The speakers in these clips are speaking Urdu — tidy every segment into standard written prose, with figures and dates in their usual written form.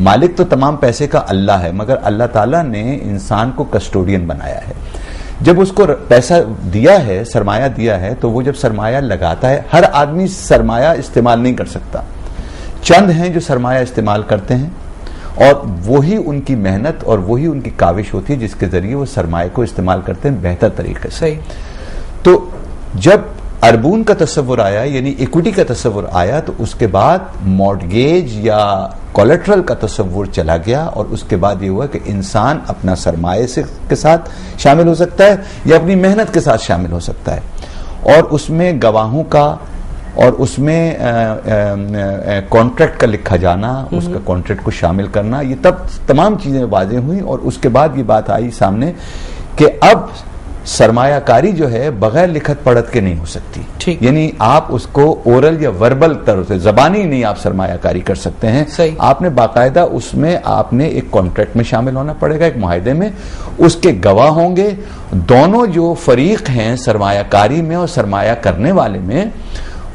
مالک تو تمام پیسے کا اللہ ہے، مگر اللہ تعالیٰ نے انسان کو کسٹوڈین بنایا ہے. جب اس کو پیسہ دیا ہے، سرمایہ دیا ہے، تو وہ جب سرمایہ لگاتا ہے، ہر آدمی سرمایہ استعمال نہیں کر سکتا. چند ہیں جو سرمایہ استعمال کرتے ہیں، اور وہی ان کی محنت اور وہی ان کی کاوش ہوتی ہے جس کے ذریعے وہ سرمایہ کو استعمال کرتے ہیں بہتر طریقے سے. صحیح. تو جب اربون کا تصور آیا، یعنی ایکوٹی کا تصور آیا، تو اس کے بعد مارٹگیج یا کولیٹرل کا تصور چلا گیا، اور اس کے بعد یہ ہوا کہ انسان اپنا سرمایہ کے ساتھ شامل ہو سکتا ہے یا اپنی محنت کے ساتھ شامل ہو سکتا ہے، اور اس میں گواہوں کا اور اس میں کانٹریکٹ کا لکھا جانا، اس کا کانٹریکٹ کو شامل کرنا، یہ تمام چیزیں واضح ہوئیں. اور اس کے بعد یہ بات آئی سامنے کہ اب سرمایہ کاری جو ہے بغیر لکھت پڑھت کے نہیں ہو سکتی. یعنی آپ اس کو اورل یا وربل طور سے، زبانی نہیں آپ سرمایہ کاری کر سکتے ہیں. آپ نے باقاعدہ اس میں آپ نے ایک کانٹریکٹ میں شامل ہونا پڑے گا، ایک معاہدے میں. اس کے گواہ ہوں گے. دونوں جو فریق ہیں سرمایہ کاری میں اور سرمایہ کرنے والے میں،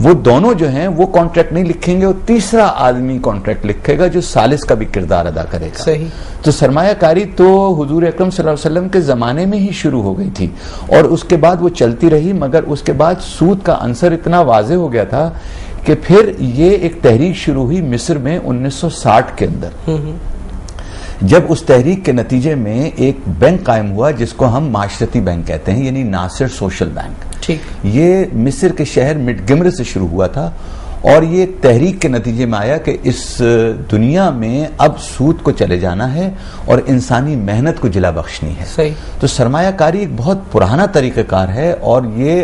وہ دونوں جو ہیں وہ کانٹریکٹ نہیں لکھیں گے، اور تیسرا آدمی کانٹریکٹ لکھے گا جو ثالث کا بھی کردار ادا کرے گا. صحیح. تو سرمایہ کاری تو حضور اکرم صلی اللہ علیہ وسلم کے زمانے میں ہی شروع ہو گئی تھی، اور اس کے بعد وہ چلتی رہی. مگر اس کے بعد سود کا عنصر اتنا واضح ہو گیا تھا کہ پھر یہ ایک تحریک شروع ہوئی مصر میں 1960 کے اندر. جب اس تحریک کے نتیجے میں ایک بینک قائم ہوا جس کو ہم معاشرتی بینک کہتے ہیں، یعنی ناصر سوشل بینک. یہ مصر کے شہر مٹگمر سے شروع ہوا تھا، اور یہ تحریک کے نتیجے میں آیا کہ اس دنیا میں اب سود کو چلے جانا ہے اور انسانی محنت کو جلا بخشنی ہے. صحیح. تو سرمایہ کاری ایک بہت پرانا طریقہ کار ہے، اور یہ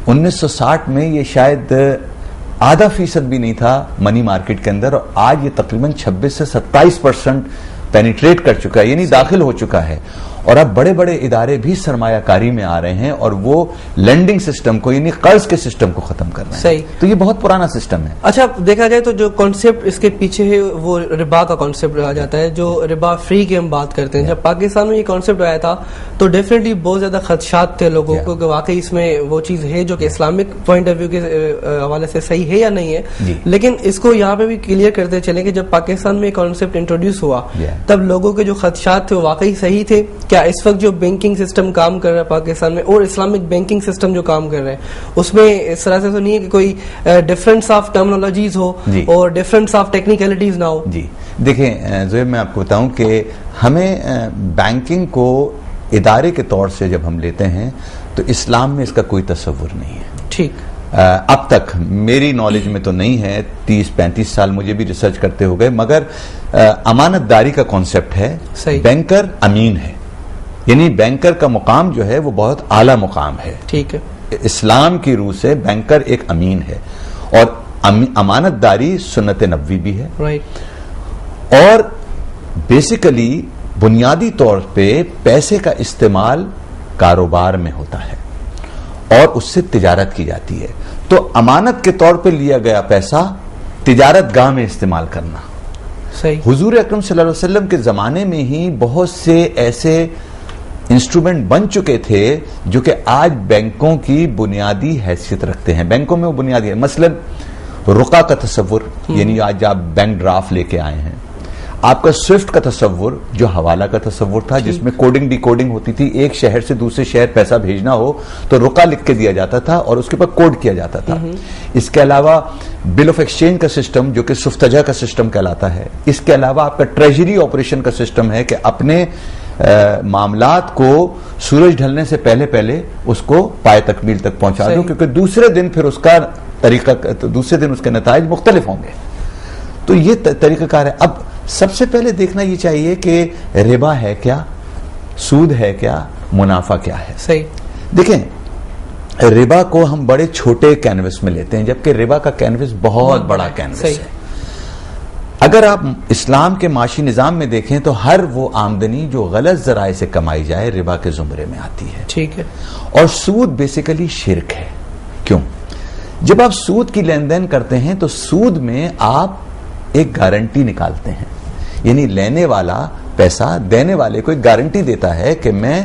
1960 میں یہ شاید 0.5% بھی نہیں تھا منی مارکیٹ کے اندر، اور آج یہ تقریباً 26 سے 27% پینیٹریٹ کر چکا ہے، یعنی داخل ہو چکا ہے. اور اب بڑے بڑے ادارے بھی سرمایہ کاری میں آ رہے ہیں، اور وہ لینڈنگ سسٹم کو، یعنی قرض کے سسٹم کو ختم کر رہے ہیں. صحیح. تو یہ بہت پرانا سسٹم ہے. اچھا، دیکھا جائے تو جو کانسیپٹ اس کے پیچھے ہے وہ ربا کا کانسیپٹ آ جاتا ہے، جو ربا فری کی ہم بات کرتے ہیں. جب پاکستان میں یہ کانسیپٹ آیا تھا تو ڈیفینیٹلی بہت زیادہ خدشات تھے لوگوں کو کہ واقعی اس میں وہ چیز ہے جو کہ اسلامک پوائنٹ آف ویو کے حوالے سے صحیح ہے یا نہیں ہے. لیکن اس کو یہاں پہ بھی کلیئر کرتے چلیں کہ جب پاکستان میں یہ کانسیپٹ انٹروڈیوس ہوا تب لوگوں کے جو خدشات تھے وہ واقعی صحیح تھے کیا؟ اس وقت جو بینکنگ سسٹم کام کر رہا ہے پاکستان میں اور اسلامک بینکنگ سسٹم جو کام کر رہے ہیں اس میں اس طرح سے تو نہیں ہے کہ کوئی ڈفرنس آف ٹرمنالوجیز ہو اور ڈفرنس آف ٹیکنیکلٹیز نہ ہو؟ جی دیکھیں زہیب، میں آپ کو بتاؤں کہ ہمیں بینکنگ کو ادارے کے طور سے جب ہم لیتے ہیں تو اسلام میں اس کا کوئی تصور نہیں ہے. ٹھیک. اب تک میری نالج میں تو نہیں ہے، 30-35 سال مجھے بھی ریسرچ کرتے ہو گئے، مگر امانت داری کا کانسیپٹ ہے. بینکر امین ہے، یعنی بینکر کا مقام جو ہے وہ بہت اعلیٰ مقام ہے. ٹھیک ہے. اسلام کی روح سے بینکر ایک امین ہے، اور امانت داری سنت نبوی بھی ہے. اور بیسیکلی بنیادی طور پہ پیسے کا استعمال کاروبار میں ہوتا ہے اور اس سے تجارت کی جاتی ہے. تو امانت کے طور پہ لیا گیا پیسہ تجارت گاہ میں استعمال کرنا. صحیح. حضور اکرم صلی اللہ علیہ وسلم کے زمانے میں ہی بہت سے ایسے انسٹرومنٹ بن چکے تھے جو کہ آج بینکوں کی بنیادی حیثیت رکھتے ہیں. بینکوں میں وہ بنیادی ہے. مثلا رقا کا تصور، یعنی آج آپ بینک ڈرافٹ لے کے آئے ہیں. آپ کا سوئفٹ کا تصور جو حوالہ کا تصور تھا، جس میں کوڈنگ ڈی کوڈنگ ہوتی تھی. ایک شہر سے دوسرے شہر پیسہ بھیجنا ہو تو رقا لکھ کے دیا جاتا تھا اور اس کے اوپر کوڈ کیا جاتا تھا. اس کے علاوہ بل آف ایکسچینج کا سسٹم جو کہ سفتجہ کا سسٹم کہلاتا ہے. اس کے علاوہ آپ کا ٹریجری آپریشن کا سسٹم ہے کہ اپنے معاملات کو سورج ڈھلنے سے پہلے پہلے اس کو پائے تکمیل تک پہنچا دو، کیونکہ دوسرے دن پھر اس کا طریقہ، دوسرے دن اس کے نتائج مختلف ہوں گے. تو یہ طریقہ کار ہے. اب سب سے پہلے دیکھنا یہ چاہیے کہ ربا ہے کیا، سود ہے کیا، منافع کیا ہے. صحیح. دیکھیں، ربا کو ہم بڑے چھوٹے کینوس میں لیتے ہیں جبکہ ربا کا کینوس بہت بڑا کینوس ہے. اگر آپ اسلام کے معاشی نظام میں دیکھیں تو ہر وہ آمدنی جو غلط ذرائع سے کمائی جائے ربا کے زمرے میں آتی ہے. ٹھیک ہے. اور سود بیسیکلی شرک ہے. کیوں؟ جب آپ سود کی لین دین کرتے ہیں تو سود میں آپ ایک گارنٹی نکالتے ہیں، یعنی لینے والا پیسہ دینے والے کو ایک گارنٹی دیتا ہے کہ میں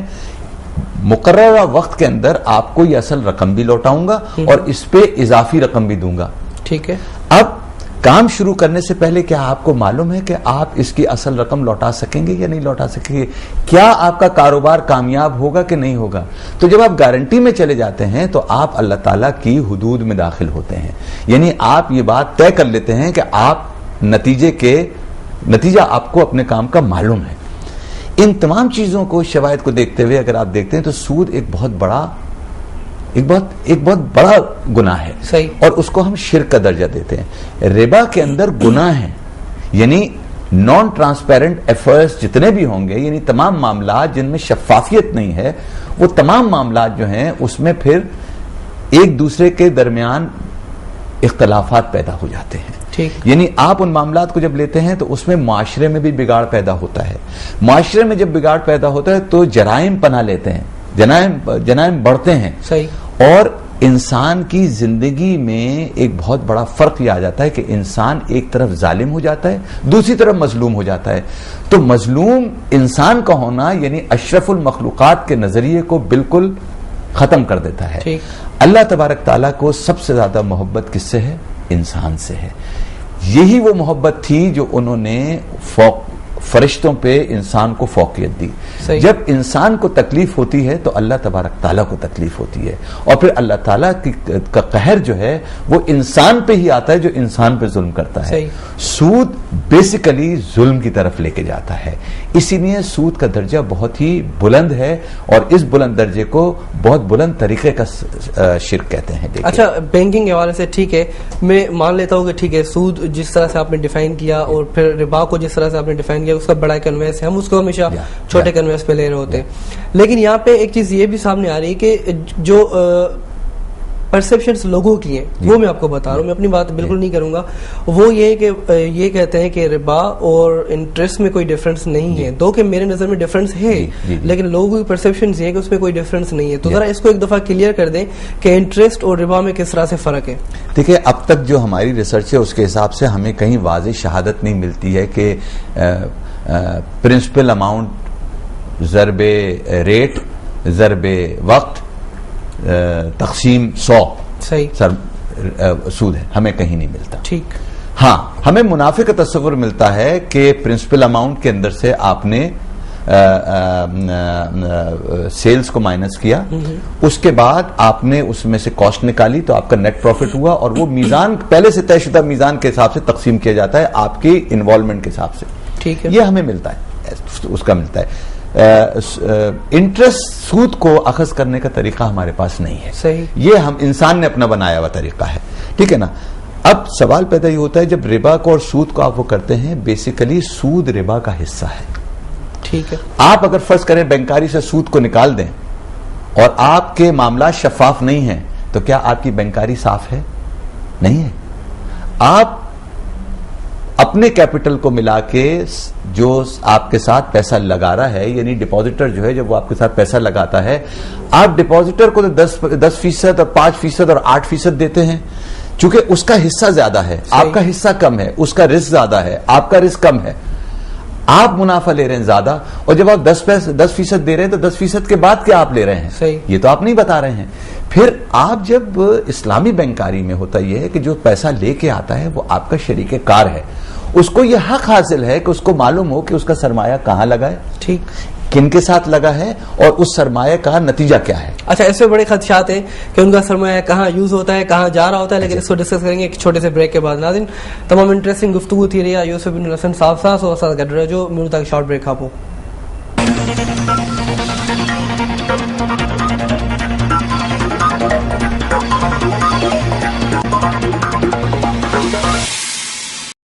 مقررہ وقت کے اندر آپ کو یہ اصل رقم بھی لوٹاؤں گا اور اس پہ اضافی رقم بھی دوں گا. ٹھیک ہے. اب کام شروع کرنے سے پہلے کیا آپ کو معلوم ہے کہ آپ اس کی اصل رقم لوٹا سکیں گے یا نہیں لوٹا سکیں گے؟ کیا آپ کا کاروبار کامیاب ہوگا کہ نہیں ہوگا؟ تو جب آپ گارنٹی میں چلے جاتے ہیں تو آپ اللہ تعالیٰ کی حدود میں داخل ہوتے ہیں، یعنی آپ یہ بات طے کر لیتے ہیں کہ آپ نتیجہ آپ کو اپنے کام کا معلوم ہے۔ ان تمام چیزوں کو، شواہد کو دیکھتے ہوئے اگر آپ دیکھتے ہیں تو سود ایک بہت بڑا گناہ ہے، صحیح، اور اس کو ہم شرک کا درجہ دیتے ہیں۔ ربا کے اندر گناہ ہیں، یعنی نان ٹرانسپیرنٹ افیئرس جتنے بھی ہوں گے، یعنی تمام معاملات جن میں شفافیت نہیں ہے، وہ تمام معاملات جو ہیں اس میں پھر ایک دوسرے کے درمیان اختلافات پیدا ہو جاتے ہیں۔ یعنی آپ ان معاملات کو جب لیتے ہیں تو اس میں معاشرے میں بھی بگاڑ پیدا ہوتا ہے۔ معاشرے میں جب بگاڑ پیدا ہوتا ہے تو جرائم پناہ لیتے ہیں، جرائم بڑھتے ہیں، صحیح، اور انسان کی زندگی میں ایک بہت بڑا فرق یہ آ جاتا ہے کہ انسان ایک طرف ظالم ہو جاتا ہے، دوسری طرف مظلوم ہو جاتا ہے۔ تو مظلوم انسان کا ہونا یعنی اشرف المخلوقات کے نظریے کو بالکل ختم کر دیتا ہے۔ اللہ تبارک تعالیٰ کو سب سے زیادہ محبت کس سے ہے؟ انسان سے ہے۔ یہی وہ محبت تھی جو انہوں نے فرشتوں پہ انسان کو فوقیت دی۔ جب انسان کو تکلیف ہوتی ہے تو اللہ تبارک تعالیٰ کو تکلیف ہوتی ہے، اور پھر اللہ تعالیٰ کا قہر جو ہے وہ انسان پہ ہی آتا ہے جو انسان پہ ظلم کرتا ہے۔ سود بیسیکلی ظلم کی طرف لے کے جاتا ہے، اسی لیے سود کا درجہ بہت ہی بلند ہے، اور اس بلند درجے کو بہت بلند طریقے کا شرک کہتے ہیں۔ اچھا، بینکنگ کے حوالے سے ٹھیک ہے، میں مان لیتا ہوں کہ ٹھیک ہے، سود جس طرح سے آپ نے ڈیفائن کیا اور پھر ربا کو جس طرح سے آپ نے ڈیفائن کیا، اس کا بڑا کنوینس ہے، ہم اس کو ہمیشہ چھوٹے کنوینس پہ لے رہے ہوتے ہیں۔ لیکن یہاں پہ ایک چیز یہ بھی سامنے آ رہی ہے کہ جو پرسیپشنز لوگوں کی ہیں وہ میں آپ کو بتا رہا ہوں، میں اپنی بات بالکل نہیں کروں گا، وہ یہ کہ یہ کہتے ہیں کہ ربا اور انٹرسٹ میں کوئی ڈفرنس نہیں ہے، دو کہ میرے نظر میں ڈفرنس ہے، لیکن لوگوں کی پرسیپشنز یہ ہے کہ اس میں کوئی ڈفرنس نہیں ہے۔ تو ذرا اس کو ایک دفعہ کلیئر کر دیں کہ انٹرسٹ اور ربا میں کس طرح سے فرق ہے۔ دیکھیں، اب تک جو ہماری ریسرچ ہے اس کے حساب سے ہمیں کہیں واضح شہادت نہیں ملتی ہے کہ پرنسپل اماؤنٹ ضرب ریٹ ضرب وقت تقسیم 100 سود ہے، ہمیں کہیں نہیں ملتا۔ ٹھیک، ہاں، ہمیں منافع کا تصور ملتا ہے کہ پرنسپل اماؤنٹ کے اندر سے آپ نے سیلز کو مائنس کیا، اس کے بعد آپ نے اس میں سے کاسٹ نکالی تو آپ کا نیٹ پروفٹ ہوا، اور وہ میزان پہلے سے طے شدہ میزان کے حساب سے تقسیم کیا جاتا ہے آپ کی انوالومنٹ کے حساب سے۔ ٹھیک ہے، یہ ہمیں ملتا ہے، اس کا ملتا ہے۔ انٹرسٹ سود کو اخذ کرنے کا طریقہ ہمارے پاس نہیں ہے، صحیح، یہ ہم انسان نے اپنا بنایا ہوا طریقہ ہے، ٹھیک ہے نا۔ اب سوال پیدا یہ ہوتا ہے جب ربا کو اور سود کو آپ وہ کرتے ہیں، بیسیکلی سود ربا کا حصہ ہے، ٹھیک ہے۔ آپ اگر فرض کریں بینکاری سے سود کو نکال دیں اور آپ کے معاملات شفاف نہیں ہیں تو کیا آپ کی بینکاری صاف ہے؟ نہیں ہے۔ آپ اپنے کیپٹل کو ملا کے جو آپ کے ساتھ پیسہ لگا رہا ہے، یعنی ڈپازیٹر جو ہے جب وہ آپ کے ساتھ پیسہ لگاتا ہے، آپ ڈپازیٹر کو 10% اور 5% اور 8% دیتے ہیں، چونکہ اس کا حصہ زیادہ ہے، آپ کا حصہ کم ہے، اس کا رسک زیادہ ہے، آپ کا رسک کم ہے، آپ منافع لے رہے ہیں زیادہ، اور جب آپ 10% دے رہے ہیں تو 10% کے بعد کیا آپ لے رہے ہیں، یہ تو آپ نہیں بتا رہے ہیں۔ پھر آپ جب اسلامی بینکاری میں ہوتا یہ ہے کہ جو پیسہ لے کے آتا ہے وہ آپ کا شریک کار ہے، اس کو یہ حق حاصل ہے کہ اس کو معلوم ہو کہ اس کا سرمایہ کہاں لگا ہے، ٹھیک، کن کے ساتھ لگا ہے، اور اس سرمایہ کا نتیجہ کیا ہے۔ اچھا، اس میں بڑے خدشات ہیں کہ ان کا سرمایہ کہاں یوز ہوتا ہے، کہاں جا رہا ہوتا ہے، لیکن اس کو ڈسکس کریں گے ایک چھوٹے سے بریک کے بعد۔ ناظرین، تمام انٹرسٹنگ گفتگو تھی رہی یوسف بن حسن صاحب ساتھ اور ساتھ گڈ رہے جو میرے تک شارٹ بریک کھاپو۔